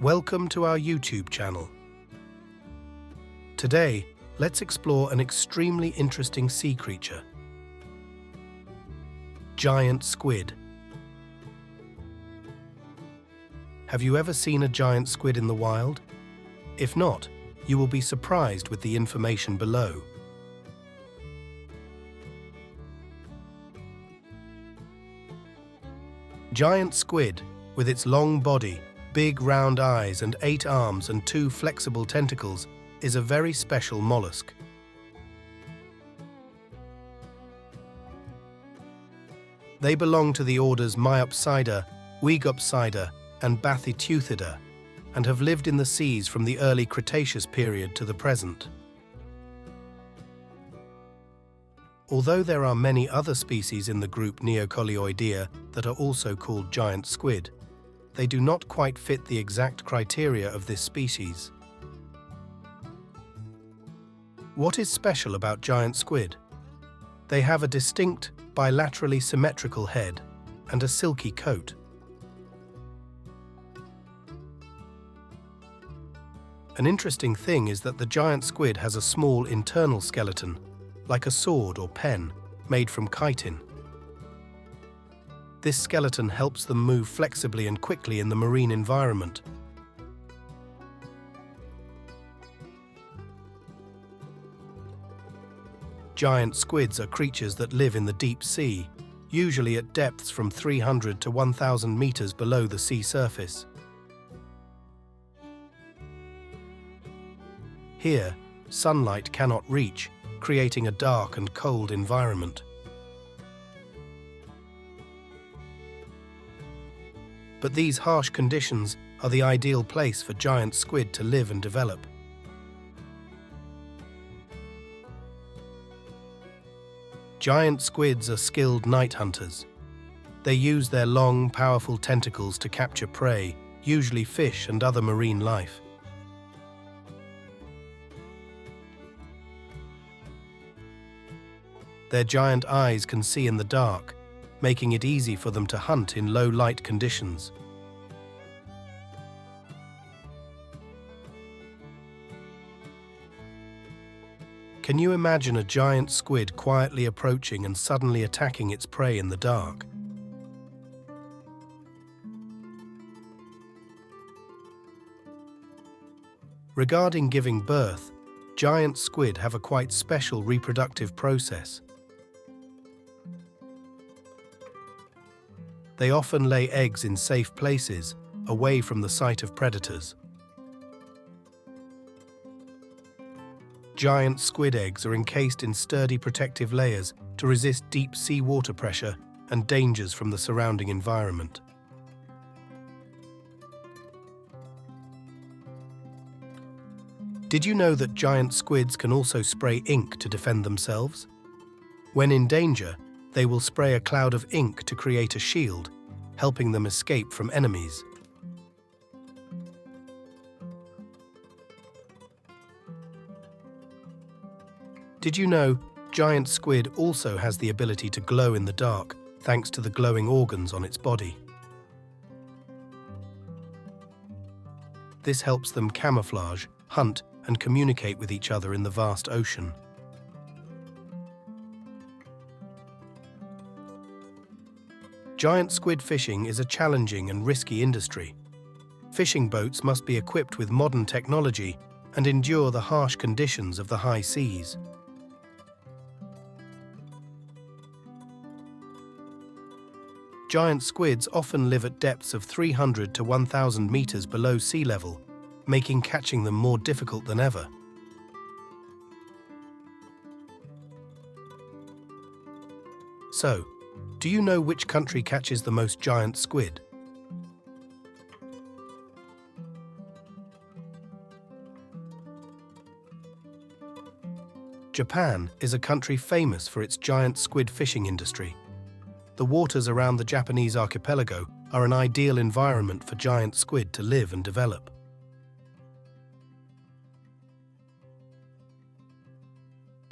Welcome to our YouTube channel. Today, let's explore an extremely interesting sea creature. Giant squid. Have you ever seen a giant squid in the wild? If not, you will be surprised with the information below. Giant squid, with its long body, big round eyes and 8 arms and 2 flexible tentacles, is a very special mollusk. They belong to the orders Myopsida, Oegopsida, and Bathyteuthida, and have lived in the seas from the early Cretaceous period to the present. Although there are many other species in the group Neocoleoidea that are also called giant squid, they do not quite fit the exact criteria of this species. What is special about giant squid? They have a distinct, bilaterally symmetrical head and a silky coat. An interesting thing is that the giant squid has a small internal skeleton, like a sword or pen, made from chitin. This skeleton helps them move flexibly and quickly in the marine environment. Giant squids are creatures that live in the deep sea, usually at depths from 300 to 1,000 meters below the sea surface. Here, sunlight cannot reach, creating a dark and cold environment. But these harsh conditions are the ideal place for giant squid to live and develop. Giant squids are skilled night hunters. They use their long, powerful tentacles to capture prey, usually fish and other marine life. Their giant eyes can see in the dark, making it easy for them to hunt in low light conditions. Can you imagine a giant squid quietly approaching and suddenly attacking its prey in the dark? Regarding giving birth, giant squid have a quite special reproductive process. They often lay eggs in safe places, away from the sight of predators. Giant squid eggs are encased in sturdy protective layers to resist deep sea water pressure and dangers from the surrounding environment. Did you know that giant squids can also spray ink to defend themselves? When in danger, they will spray a cloud of ink to create a shield, helping them escape from enemies. Did you know giant squid also has the ability to glow in the dark thanks to the glowing organs on its body? This helps them camouflage, hunt, and communicate with each other in the vast ocean. Giant squid fishing is a challenging and risky industry. Fishing boats must be equipped with modern technology and endure the harsh conditions of the high seas. Giant squids often live at depths of 300 to 1,000 meters below sea level, making catching them more difficult than ever. So, do you know which country catches the most giant squid? Japan is a country famous for its giant squid fishing industry. The waters around the Japanese archipelago are an ideal environment for giant squid to live and develop.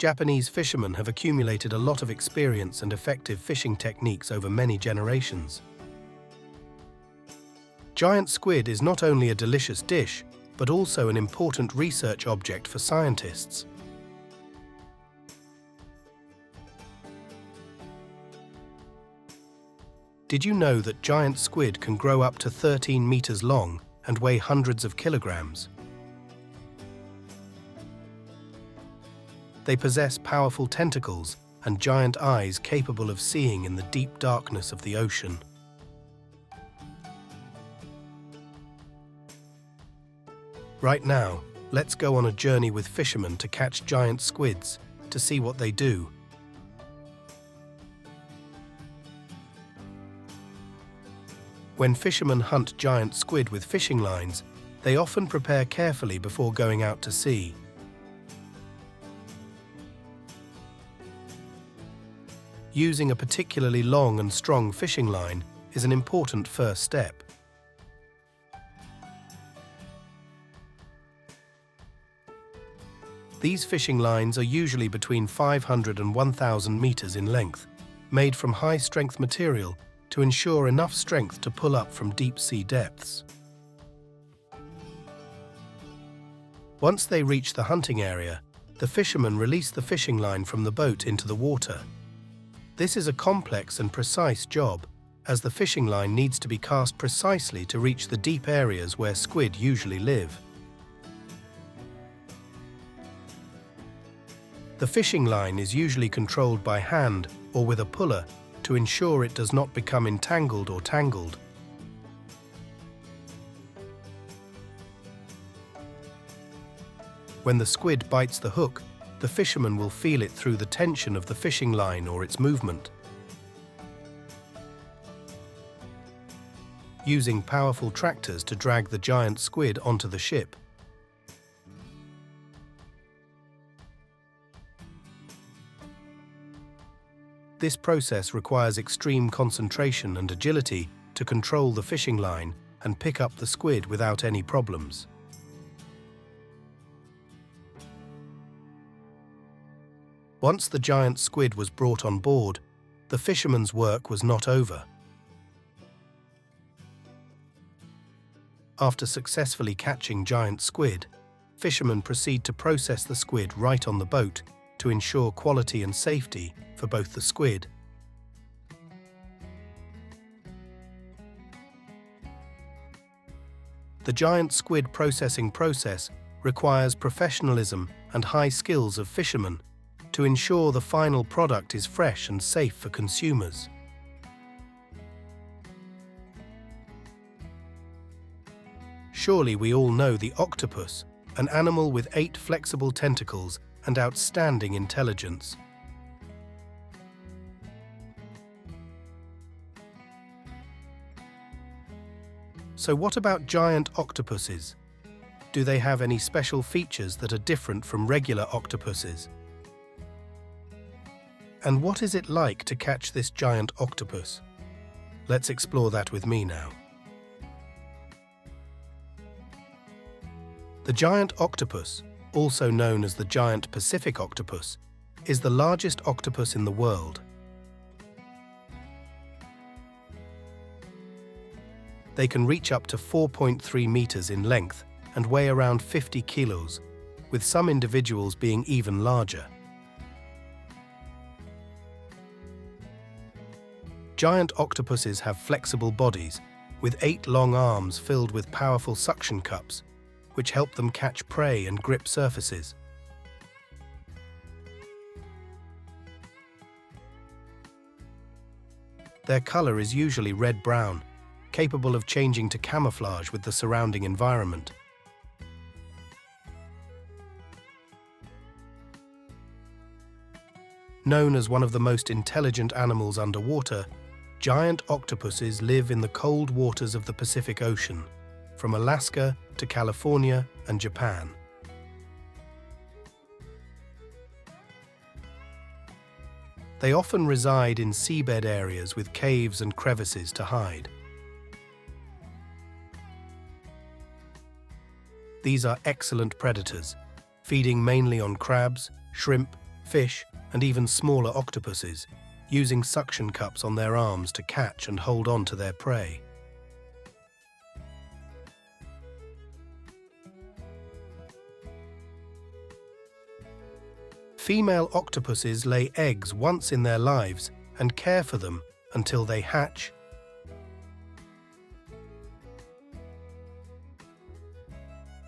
Japanese fishermen have accumulated a lot of experience and effective fishing techniques over many generations. Giant squid is not only a delicious dish, but also an important research object for scientists. Did you know that giant squid can grow up to 13 meters long and weigh hundreds of kilograms? They possess powerful tentacles and giant eyes capable of seeing in the deep darkness of the ocean. Right now, let's go on a journey with fishermen to catch giant squids, to see what they do. When fishermen hunt giant squid with fishing lines, they often prepare carefully before going out to sea. Using a particularly long and strong fishing line is an important first step. These fishing lines are usually between 500 and 1,000 meters in length, made from high-strength material to ensure enough strength to pull up from deep-sea depths. Once they reach the hunting area, the fishermen release the fishing line from the boat into the water. This is a complex and precise job, as the fishing line needs to be cast precisely to reach the deep areas where squid usually live. The fishing line is usually controlled by hand or with a puller to ensure it does not become entangled or tangled. When the squid bites the hook, the fisherman will feel it through the tension of the fishing line or its movement. Using powerful tractors to drag the giant squid onto the ship. This process requires extreme concentration and agility to control the fishing line and pick up the squid without any problems. Once the giant squid was brought on board, the fisherman's work was not over. After successfully catching giant squid, fishermen proceed to process the squid right on the boat to ensure quality and safety for both the squid. The giant squid processing process requires professionalism and high skills of fishermen to ensure the final product is fresh and safe for consumers. Surely we all know the octopus, an animal with 8 flexible tentacles and outstanding intelligence. So what about giant octopuses? Do they have any special features that are different from regular octopuses? And what is it like to catch this giant octopus? Let's explore that with me now. The giant octopus, also known as the giant Pacific octopus, is the largest octopus in the world. They can reach up to 4.3 meters in length and weigh around 50 kilos, with some individuals being even larger. Giant octopuses have flexible bodies, with 8 long arms filled with powerful suction cups, which help them catch prey and grip surfaces. Their color is usually red-brown, capable of changing to camouflage with the surrounding environment. Known as one of the most intelligent animals underwater, giant octopuses live in the cold waters of the Pacific Ocean, from Alaska to California and Japan. They often reside in seabed areas with caves and crevices to hide. These are excellent predators, feeding mainly on crabs, shrimp, fish, and even smaller octopuses, using suction cups on their arms to catch and hold on to their prey. Female octopuses lay eggs once in their lives and care for them until they hatch.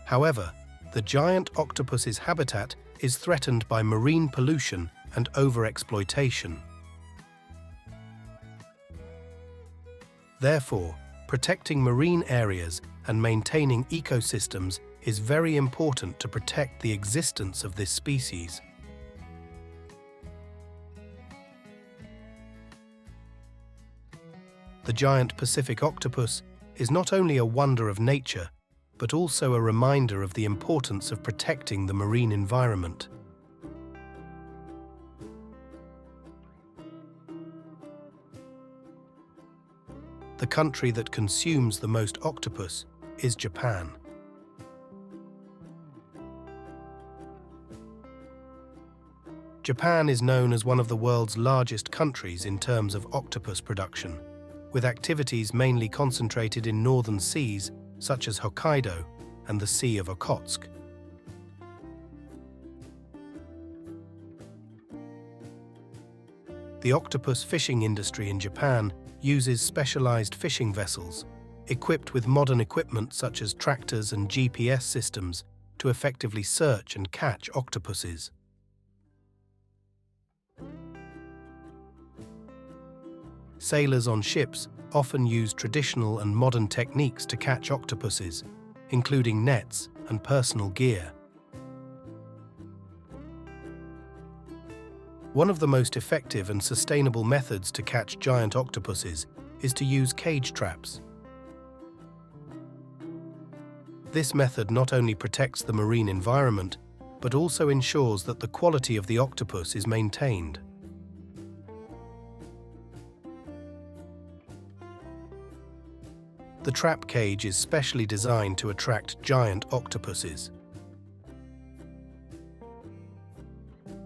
However, the giant octopus's habitat is threatened by marine pollution and overexploitation. Therefore, protecting marine areas and maintaining ecosystems is very important to protect the existence of this species. The giant Pacific octopus is not only a wonder of nature, but also a reminder of the importance of protecting the marine environment. The country that consumes the most octopus is Japan. Japan is known as one of the world's largest countries in terms of octopus production, with activities mainly concentrated in northern seas such as Hokkaido and the Sea of Okhotsk. The octopus fishing industry in Japan uses specialized fishing vessels, equipped with modern equipment such as tractors and GPS systems to effectively search and catch octopuses. Sailors on ships often use traditional and modern techniques to catch octopuses, including nets and personal gear. One of the most effective and sustainable methods to catch giant octopuses is to use cage traps. This method not only protects the marine environment, but also ensures that the quality of the octopus is maintained. The trap cage is specially designed to attract giant octopuses.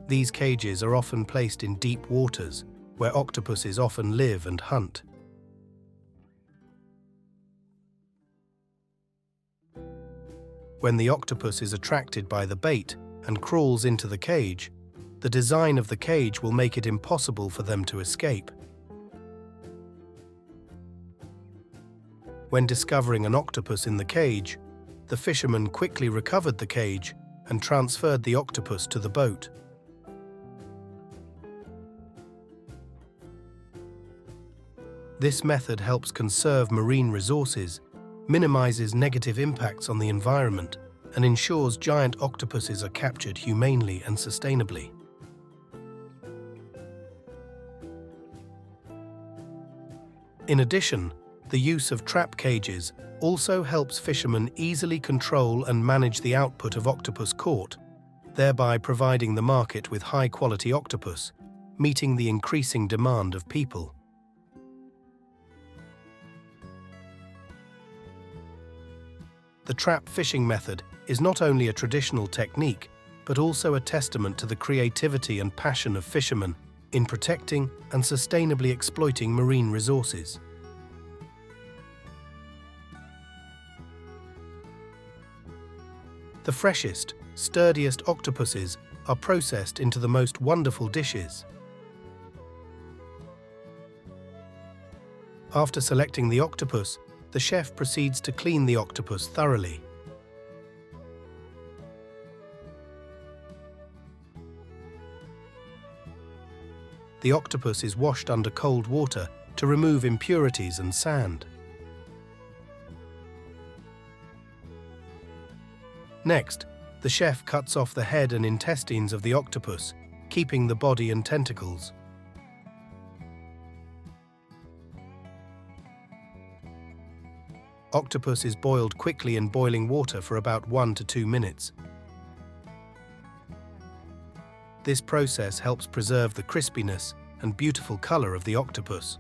These cages are often placed in deep waters, where octopuses often live and hunt. When the octopus is attracted by the bait and crawls into the cage, the design of the cage will make it impossible for them to escape. When discovering an octopus in the cage, the fisherman quickly recovered the cage and transferred the octopus to the boat. This method helps conserve marine resources, minimizes negative impacts on the environment, and ensures giant octopuses are captured humanely and sustainably. In addition, the use of trap cages also helps fishermen easily control and manage the output of octopus caught, thereby providing the market with high-quality octopus, meeting the increasing demand of people. The trap fishing method is not only a traditional technique, but also a testament to the creativity and passion of fishermen in protecting and sustainably exploiting marine resources. The freshest, sturdiest octopuses are processed into the most wonderful dishes. After selecting the octopus, the chef proceeds to clean the octopus thoroughly. The octopus is washed under cold water to remove impurities and sand. Next, the chef cuts off the head and intestines of the octopus, keeping the body and tentacles. Octopus is boiled quickly in boiling water for about 1 to 2 minutes. This process helps preserve the crispiness and beautiful color of the octopus.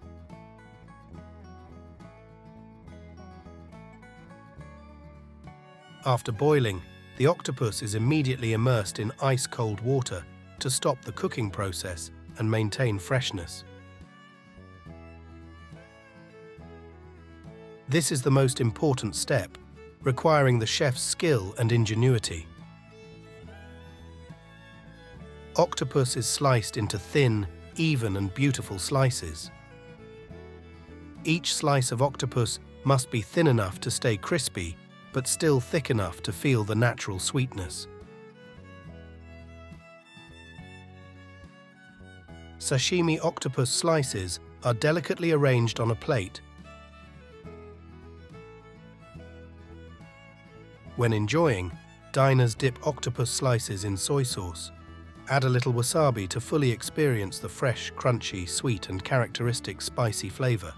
After boiling, the octopus is immediately immersed in ice-cold water to stop the cooking process and maintain freshness. This is the most important step, requiring the chef's skill and ingenuity. Octopus is sliced into thin, even and beautiful slices. Each slice of octopus must be thin enough to stay crispy, but still thick enough to feel the natural sweetness. Sashimi octopus slices are delicately arranged on a plate. When enjoying, diners dip octopus slices in soy sauce. Add a little wasabi to fully experience the fresh, crunchy, sweet and characteristic spicy flavor.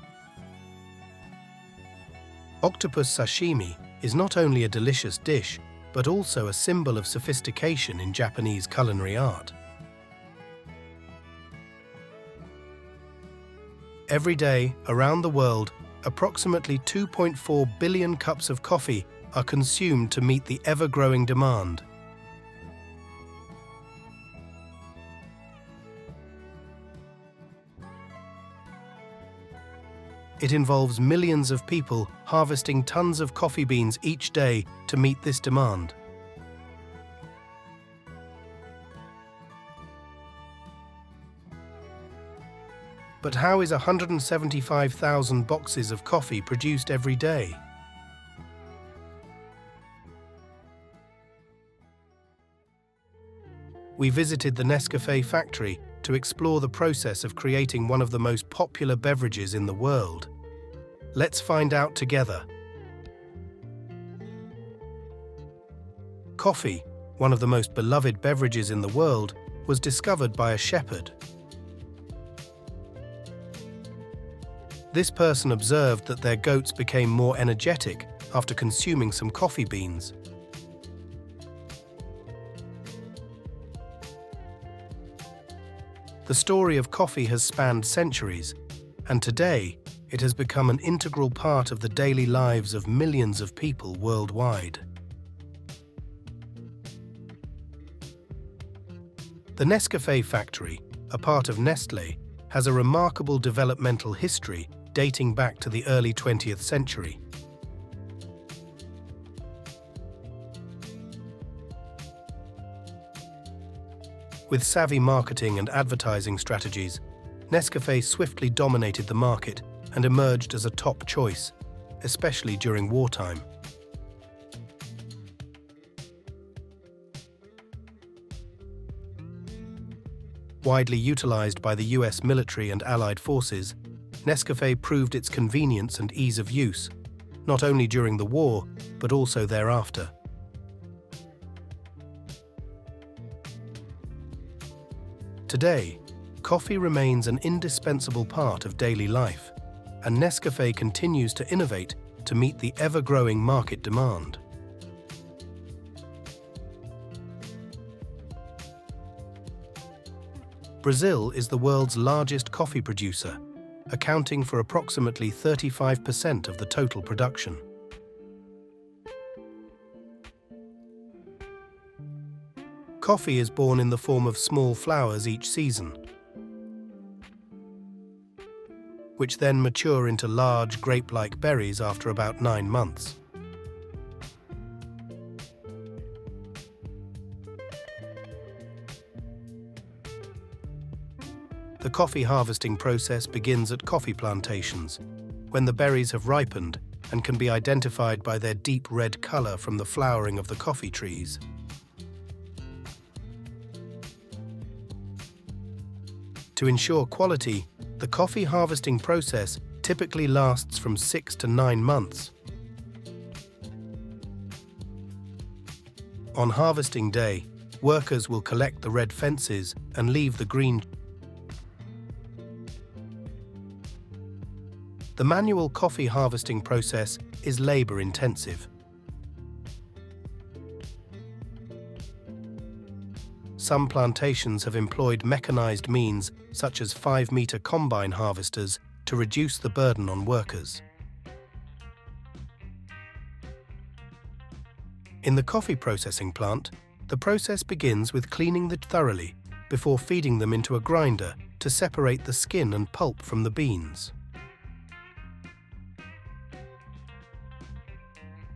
Octopus sashimi is not only a delicious dish, but also a symbol of sophistication in Japanese culinary art. Every day, around the world, approximately 2.4 billion cups of coffee are consumed to meet the ever-growing demand. It involves millions of people harvesting tons of coffee beans each day to meet this demand. But how is 175,000 boxes of coffee produced every day? We visited the Nescafé factory to explore the process of creating one of the most popular beverages in the world. Let's find out together. Coffee, one of the most beloved beverages in the world, was discovered by a shepherd. This person observed that their goats became more energetic after consuming some coffee beans. The story of coffee has spanned centuries, and today it has become an integral part of the daily lives of millions of people worldwide. The Nescafé factory, a part of Nestlé, has a remarkable developmental history dating back to the early 20th century. With savvy marketing and advertising strategies, Nescafé swiftly dominated the market and emerged as a top choice, especially during wartime. Widely utilized by the US military and allied forces, Nescafé proved its convenience and ease of use, not only during the war, but also thereafter. Today, coffee remains an indispensable part of daily life, and Nescafé continues to innovate to meet the ever-growing market demand. Brazil is the world's largest coffee producer, accounting for approximately 35% of the total production. Coffee is born in the form of small flowers each season, which then mature into large grape-like berries after about 9 months. The coffee harvesting process begins at coffee plantations, when the berries have ripened and can be identified by their deep red color from the flowering of the coffee trees. To ensure quality, the coffee harvesting process typically lasts from 6 to 9 months. On harvesting day, workers will collect the red fences and leave the green. The manual coffee harvesting process is labor-intensive. Some plantations have employed mechanized means such as 5-meter combine harvesters to reduce the burden on workers. In the coffee processing plant, the process begins with cleaning them thoroughly before feeding them into a grinder to separate the skin and pulp from the beans.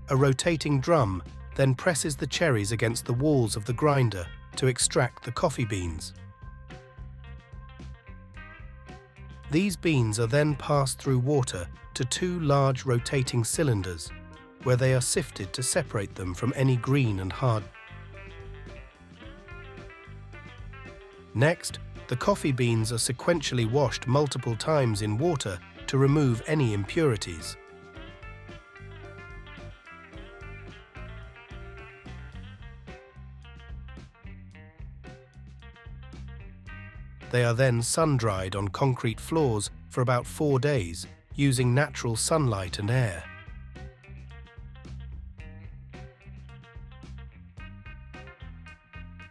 A rotating drum then presses the cherries against the walls of the grinder to extract the coffee beans. These beans are then passed through water to two large rotating cylinders, where they are sifted to separate them from any green and hard. Next, the coffee beans are sequentially washed multiple times in water to remove any impurities. They are then sun-dried on concrete floors for about 4 days, using natural sunlight and air.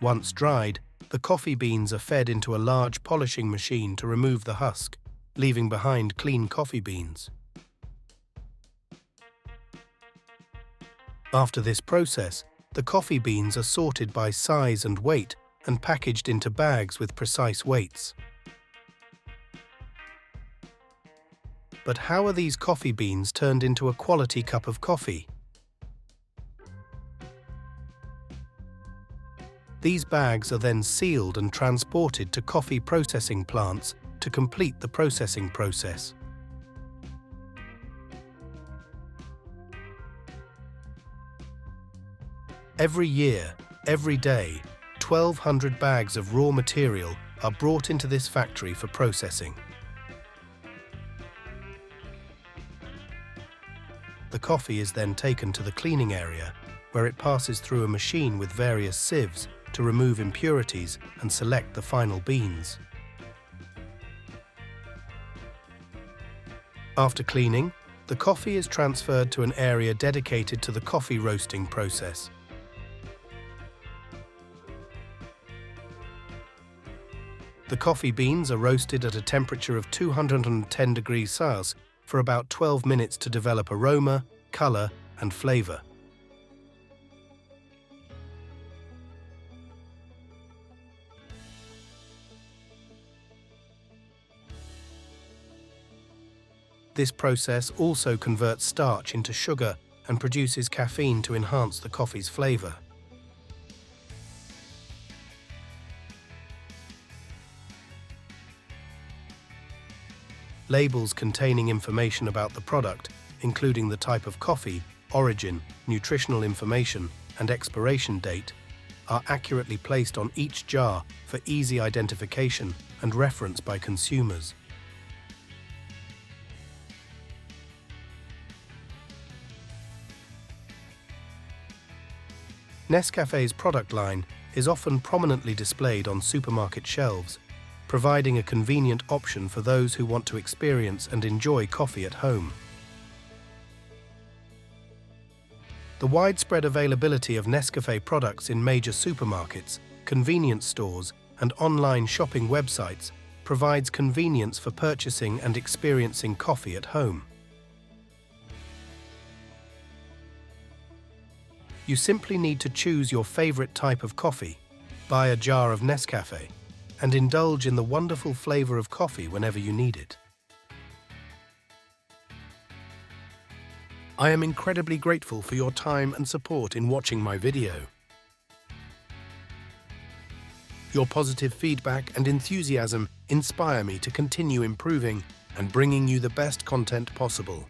Once dried, the coffee beans are fed into a large polishing machine to remove the husk, leaving behind clean coffee beans. After this process, the coffee beans are sorted by size and weight and packaged into bags with precise weights. But how are these coffee beans turned into a quality cup of coffee? These bags are then sealed and transported to coffee processing plants to complete the processing process. Every year, every day, 1,200 bags of raw material are brought into this factory for processing. The coffee is then taken to the cleaning area, where it passes through a machine with various sieves to remove impurities and select the final beans. After cleaning, the coffee is transferred to an area dedicated to the coffee roasting process. The coffee beans are roasted at a temperature of 210 degrees Celsius for about 12 minutes to develop aroma, color, and flavor. This process also converts starch into sugar and produces caffeine to enhance the coffee's flavor. Labels containing information about the product, including the type of coffee, origin, nutritional information, and expiration date, are accurately placed on each jar for easy identification and reference by consumers. Nescafé's product line is often prominently displayed on supermarket shelves, providing a convenient option for those who want to experience and enjoy coffee at home. The widespread availability of Nescafé products in major supermarkets, convenience stores, and online shopping websites provides convenience for purchasing and experiencing coffee at home. You simply need to choose your favorite type of coffee, buy a jar of Nescafé, and indulge in the wonderful flavor of coffee whenever you need it. I am incredibly grateful for your time and support in watching my video. Your positive feedback and enthusiasm inspire me to continue improving and bringing you the best content possible.